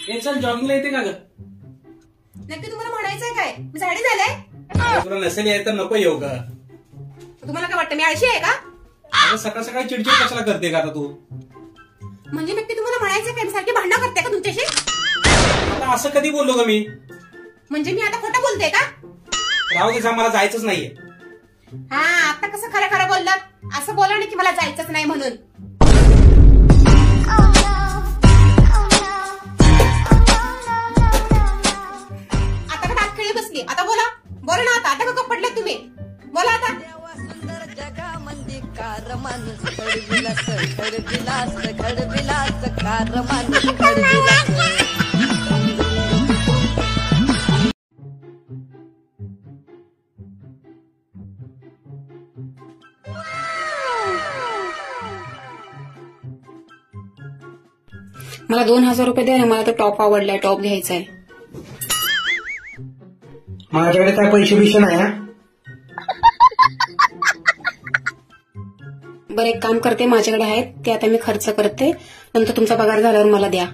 हे चल जॉगिंगला येते का ग? नक्की तुम्हाला म्हणायचंय काय? मी साडी झालंय? तुला नसेल यायचं तर नको येऊ का? तुम्हाला काय वाटतं मी आळशी आहे का? अगं सकाळ सकाळी चिडचिड कशाला करते का आता तू? म्हणजे नक्की तुम्हाला म्हणायचंय काय? मी सारखी भांडणं करते का तुमच्याशी? आता असं कधी बोललो का मी? म्हणजे मी आता खोटं बोलते का? राहू दे, मला जायचंच नाहीये. हा, आता कसं खरं खरं बोललात? असं बोला ना की मला जायचंच नाही म्हणून. आता का दात खेळी बसली? आता बोला बोला ना. आता का पडले तुम्ही? बोला आता. मला 2000 रुपये द्या ना. मला तो टॉप आवडलाय. टॉप घ्यायचा आहे. माझ्याकडे काय पैसे बिशे नाही. बरं, एक काम करते, माझ्याकडे आहेत ते आता मी खर्च करते. नंतर तुमचा पगार झाल्यावर मला द्या.